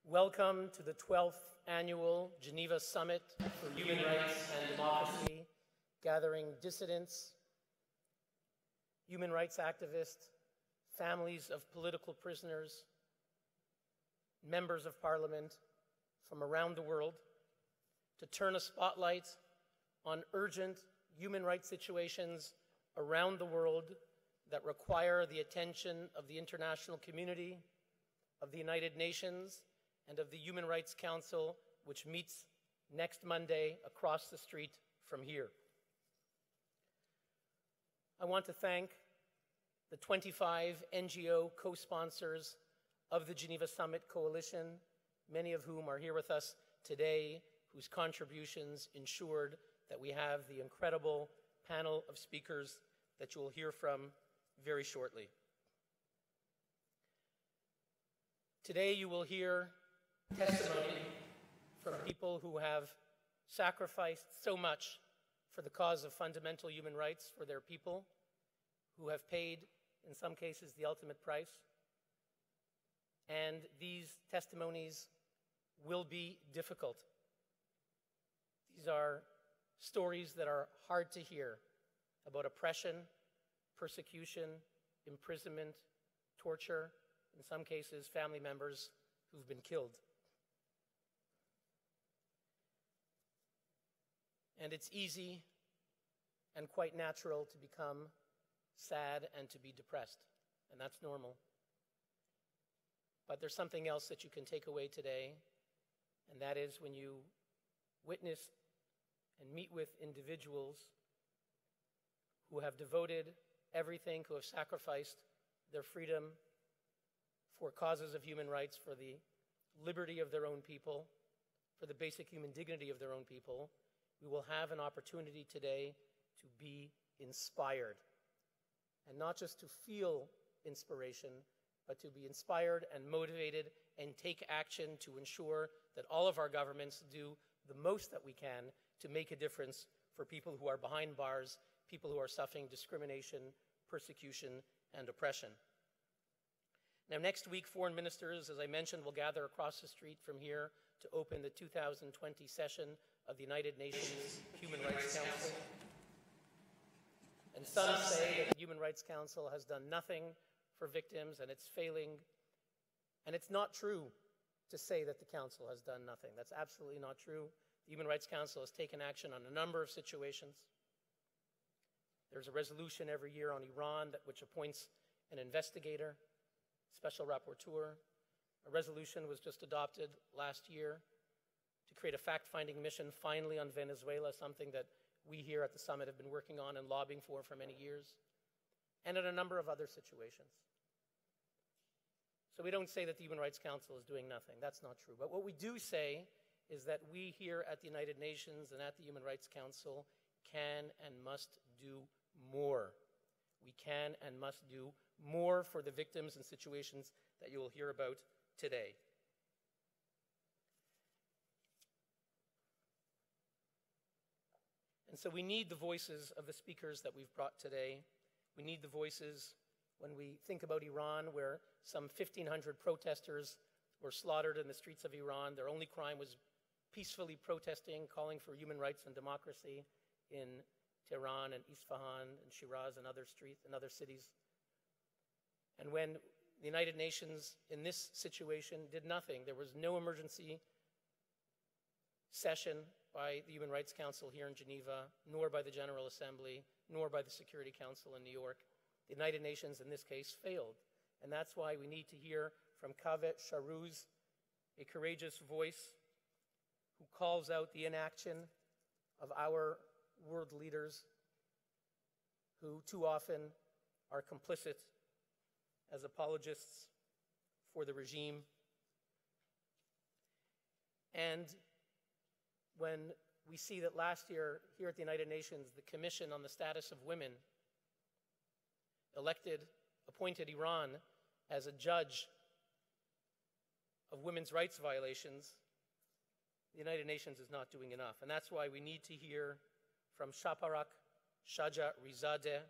Welcome to the 12th Annual Geneva Summit for Human Rights and Democracy, gathering dissidents, human rights activists, families of political prisoners, members of parliament from around the world to turn a spotlight on urgent human rights situations around the world that require the attention of the international community, of the United Nations, and of the Human Rights Council, which meets next Monday across the street from here. I want to thank the 25 NGO co-sponsors of the Geneva Summit Coalition, many of whom are here with us today, whose contributions ensured that we have the incredible panel of speakers that you will hear from very shortly. Today you will hear testimony from people who have sacrificed so much for the cause of fundamental human rights for their people, who have paid, in some cases, the ultimate price. And these testimonies will be difficult. These are stories that are hard to hear about oppression, persecution, imprisonment, torture, in some cases, family members who've been killed. And it's easy and quite natural to become sad and to be depressed, and that's normal. But there's something else that you can take away today, and that is when you witness and meet with individuals who have devoted everything, who have sacrificed their freedom for causes of human rights, for the liberty of their own people, for the basic human dignity of their own people, we will have an opportunity today to be inspired. And not just to feel inspiration, but to be inspired and motivated and take action to ensure that all of our governments do the most that we can to make a difference for people who are behind bars, people who are suffering discrimination, persecution, and oppression. Now, next week, foreign ministers, as I mentioned, will gather across the street from here to open the 2020 session of the United Nations Human Rights Council. And some say that the Human Rights Council has done nothing for victims and it's failing. And it's not true to say that the Council has done nothing. That's absolutely not true. The Human Rights Council has taken action on a number of situations. There's a resolution every year on Iran which appoints an investigator, special rapporteur. A resolution was just adopted last year to create a fact-finding mission finally on Venezuela, something that we here at the summit have been working on and lobbying for many years, and in a number of other situations. So we don't say that the Human Rights Council is doing nothing. That's not true. But what we do say is that we here at the United Nations and at the Human Rights Council can and must do more. We can and must do more for the victims and situations that you will hear about today. And so we need the voices of the speakers that we've brought today. We need the voices when we think about Iran, where some 1,500 protesters were slaughtered in the streets of Iran. Their only crime was peacefully protesting, calling for human rights and democracy in Tehran and Isfahan and Shiraz and other cities. And when the United Nations in this situation did nothing, there was no emergency session by the Human Rights Council here in Geneva, nor by the General Assembly, nor by the Security Council in New York. The United Nations in this case failed. And that's why we need to hear from Kaveh Shahruz, a courageous voice who calls out the inaction of our world leaders who too often are complicit as apologists for the regime. And when we see that last year here at the United Nations, the Commission on the Status of Women appointed Iran as a judge of women's rights violations, the United Nations is not doing enough. And that's why we need to hear from Shaparak Shajarizadeh,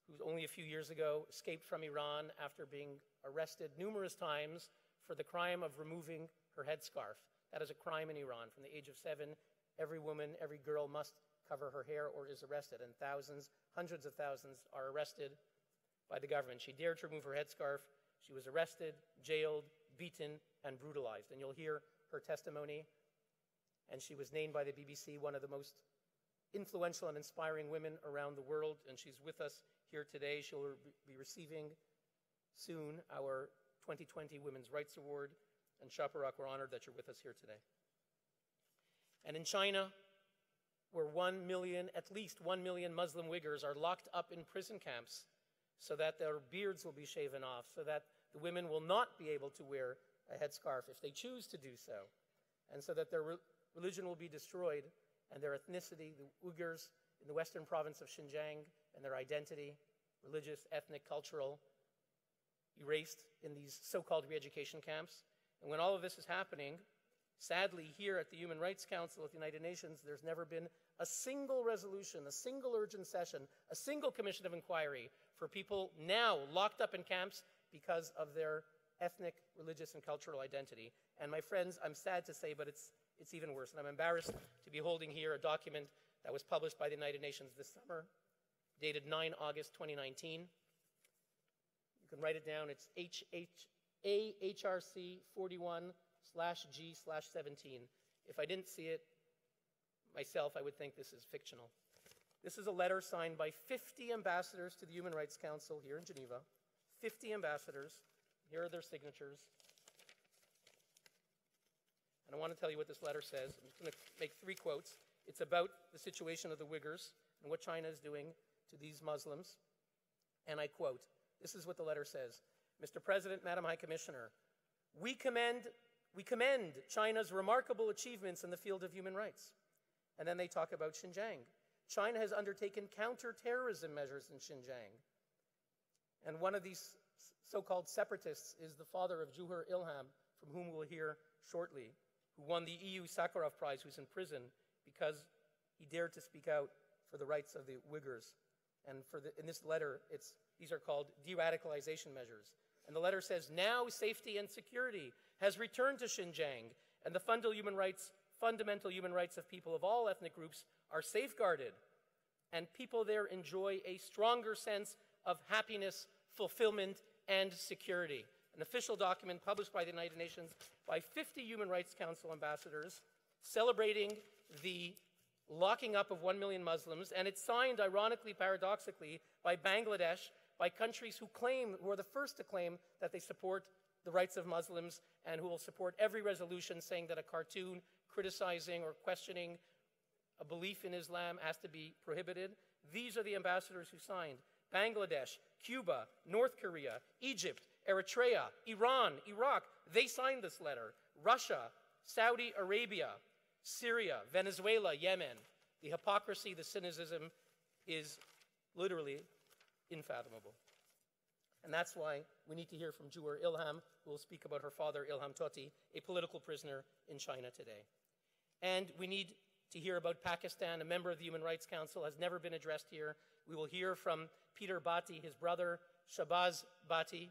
who only a few years ago escaped from Iran after being arrested numerous times for the crime of removing her headscarf. That is a crime in Iran. From the age of 7, every woman, every girl must cover her hair or is arrested, and thousands, hundreds of thousands are arrested by the government. She dared to remove her headscarf. She was arrested, jailed, beaten, and brutalized. And you'll hear her testimony. And she was named by the BBC one of the most influential and inspiring women around the world. And she's with us here today. She'll be receiving soon our 2020 Women's Rights Award. And Shaparak, we're honored that you're with us here today. And in China, where at least 1 million Muslim Uyghurs are locked up in prison camps so that their beards will be shaven off, so that the women will not be able to wear a headscarf if they choose to do so, and so that their religion will be destroyed and their ethnicity, the Uyghurs in the western province of Xinjiang, and their identity, religious, ethnic, cultural, erased in these so-called re-education camps. And when all of this is happening, sadly, here at the Human Rights Council at the United Nations, there's never been a single resolution, a single urgent session, a single commission of inquiry for people now locked up in camps because of their ethnic, religious, and cultural identity. And my friends, I'm sad to say, but it's even worse. And I'm embarrassed to be holding here a document that was published by the United Nations this summer, dated 9 August 2019. You can write it down. It's AHRC 41/G/17. If I didn't see it myself, I would think this is fictional. This is a letter signed by 50 ambassadors to the Human Rights Council here in Geneva. 50 ambassadors. Here are their signatures. And I want to tell you what this letter says. I'm just going to make 3 quotes. It's about the situation of the Uyghurs and what China is doing to these Muslims. And I quote, this is what the letter says. Mr. President, Madam High Commissioner, we commend China's remarkable achievements in the field of human rights. And then they talk about Xinjiang. China has undertaken counter-terrorism measures in Xinjiang. And one of these so-called separatists is the father of Juhur Ilham, from whom we'll hear shortly, who won the EU Sakharov Prize, who's in prison because he dared to speak out for the rights of the Uyghurs. And in this letter, these are called de-radicalization measures. And the letter says, now safety and security has returned to Xinjiang, and the fundamental human rights of people of all ethnic groups are safeguarded, and people there enjoy a stronger sense of happiness, fulfillment, and security. An official document published by the United Nations by 50 Human Rights Council ambassadors celebrating the locking up of 1 million Muslims, and it's signed, ironically, paradoxically, by Bangladesh, by countries who are the first to claim that they support the rights of Muslims and who will support every resolution saying that a cartoon criticizing or questioning a belief in Islam has to be prohibited. These are the ambassadors who signed. Bangladesh, Cuba, North Korea, Egypt, Eritrea, Iran, Iraq, they signed this letter. Russia, Saudi Arabia, Syria, Venezuela, Yemen. The hypocrisy, the cynicism is literally unfathomable. And that's why we need to hear from Juhur Ilham, who will speak about her father, Ilham Tohti, a political prisoner in China today. And we need to hear about Pakistan. A member of the Human Rights Council has never been addressed here. We will hear from Peter Bhatti. His brother, Shahbaz Bhatti,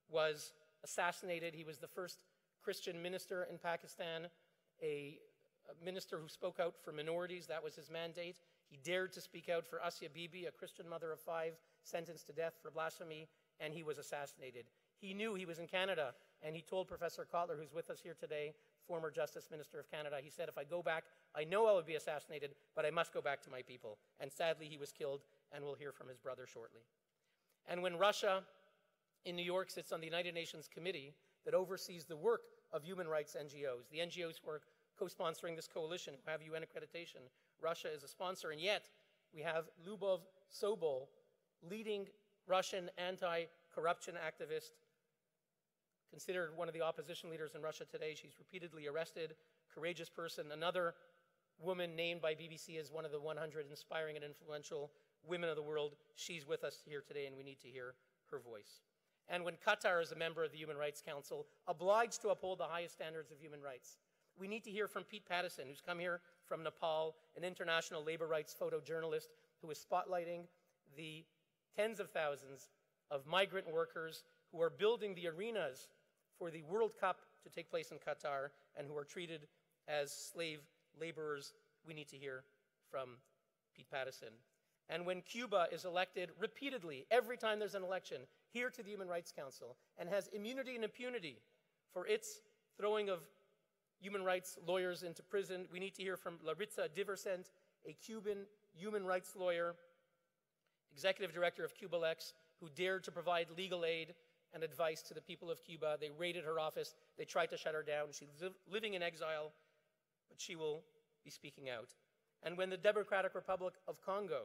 was assassinated. He was the first Christian minister in Pakistan, a minister who spoke out for minorities. That was his mandate. He dared to speak out for Asia Bibi, a Christian mother of 5, sentenced to death for blasphemy, and he was assassinated. He knew he was in Canada, and he told Professor Kotler, who's with us here today, former Justice Minister of Canada, he said, if I go back, I know I will be assassinated, but I must go back to my people. And sadly, he was killed, and we'll hear from his brother shortly. And when Russia in New York sits on the United Nations committee that oversees the work of human rights NGOs, the NGOs who are co-sponsoring this coalition, who have UN accreditation, Russia is a sponsor, and yet we have Lyubov Sobol, leading Russian anti-corruption activist, considered one of the opposition leaders in Russia today. She's repeatedly arrested, courageous person. Another woman named by BBC as one of the 100 inspiring and influential women of the world. She's with us here today, and we need to hear her voice. And when Qatar is a member of the Human Rights Council, obliged to uphold the highest standards of human rights, we need to hear from Pete Pattison, who's come here from Nepal, an international labor rights photojournalist who is spotlighting the tens of thousands of migrant workers who are building the arenas for the World Cup to take place in Qatar and who are treated as slave laborers. We need to hear from Pete Pattison. And when Cuba is elected repeatedly, every time there's an election, here to the Human Rights Council, and has immunity and impunity for its throwing of human rights lawyers into prison, we need to hear from Laritza Diversent, a Cuban human rights lawyer, executive director of CubaLex, who dared to provide legal aid and advice to the people of Cuba. They raided her office. They tried to shut her down. She's living in exile, but she will be speaking out. And when the Democratic Republic of Congo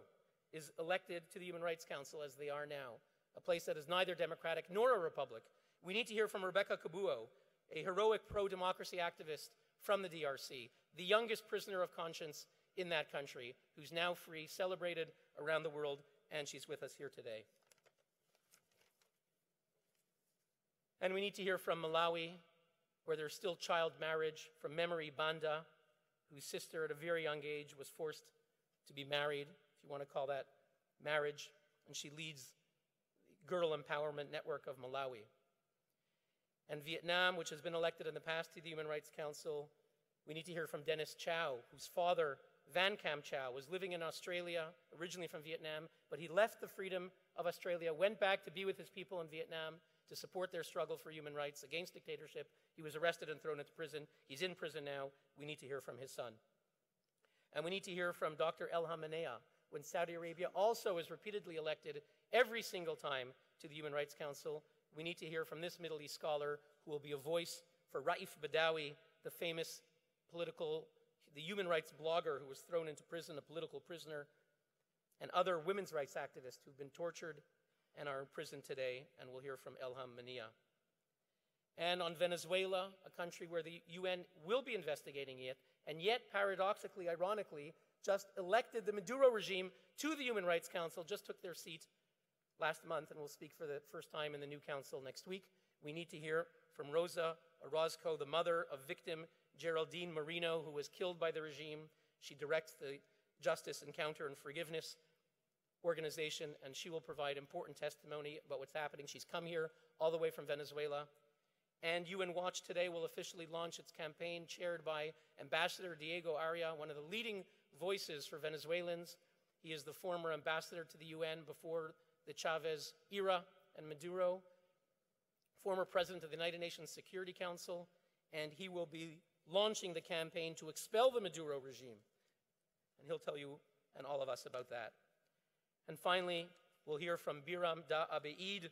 is elected to the Human Rights Council, as they are now, a place that is neither democratic nor a republic, we need to hear from Rebecca Kabuo, a heroic pro-democracy activist from the DRC, the youngest prisoner of conscience in that country, who's now free, celebrated around the world, and she's with us here today. And we need to hear from Malawi, where there's still child marriage, from Memory Banda, whose sister at a very young age was forced to be married, if you want to call that marriage, and she leads the Girl Empowerment Network of Malawi. And Vietnam, which has been elected in the past to the Human Rights Council, we need to hear from Dennis Chow, whose father, Van Cam Chow, was living in Australia, originally from Vietnam, but he left the freedom of Australia, went back to be with his people in Vietnam to support their struggle for human rights against dictatorship. He was arrested and thrown into prison. He's in prison now. We need to hear from his son. And we need to hear from Dr. Elham Manea, when Saudi Arabia also is repeatedly elected every single time to the Human Rights Council. We need to hear from this Middle East scholar who will be a voice for Raif Badawi, the famous the human rights blogger who was thrown into prison, a political prisoner, and other women's rights activists who've been tortured and are in prison today, and we'll hear from Elham Manea. And on Venezuela, a country where the UN will be investigating it, and yet, paradoxically, ironically, just elected the Maduro regime to the Human Rights Council, just took their seat last month, and will speak for the first time in the new council next week. We need to hear from Rosa Orozco, the mother of victim Geraldine Marino, who was killed by the regime. She directs the Justice Encounter and Forgiveness organization, and she will provide important testimony about what's happening. She's come here all the way from Venezuela. And UN Watch today will officially launch its campaign, chaired by Ambassador Diego Aria, one of the leading voices for Venezuelans. He is the former ambassador to the UN before the Chavez era, and Maduro, former president of the United Nations Security Council, and he will be launching the campaign to expel the Maduro regime. And he'll tell you and all of us about that. And finally, we'll hear from Biram Da Abeid,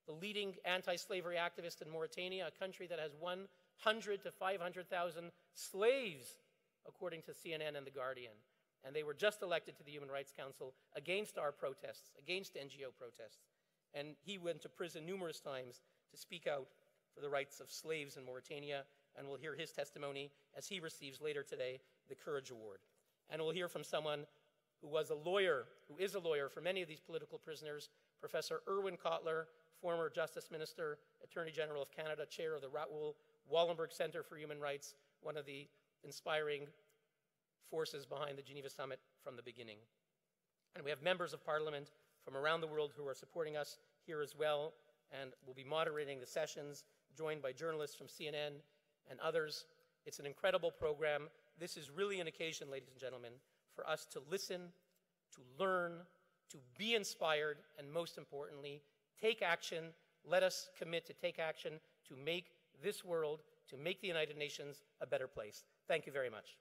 the leading anti-slavery activist in Mauritania, a country that has 100 to 500,000 slaves, according to CNN and The Guardian. And they were just elected to the Human Rights Council against our protests, against NGO protests. And he went to prison numerous times to speak out for the rights of slaves in Mauritania, and we'll hear his testimony as he receives later today the Courage Award. And we'll hear from someone who was a lawyer, who is a lawyer for many of these political prisoners, Professor Irwin Cotler, former Justice Minister, Attorney General of Canada, chair of the Raoul Wallenberg Center for Human Rights, one of the inspiring forces behind the Geneva Summit from the beginning. And we have members of Parliament from around the world who are supporting us here as well, and will be moderating the sessions, joined by journalists from CNN and others. It's an incredible program. This is really an occasion, ladies and gentlemen, for us to listen, to learn, to be inspired, and most importantly, take action. Let us commit to take action to make this world, to make the United Nations a better place. Thank you very much.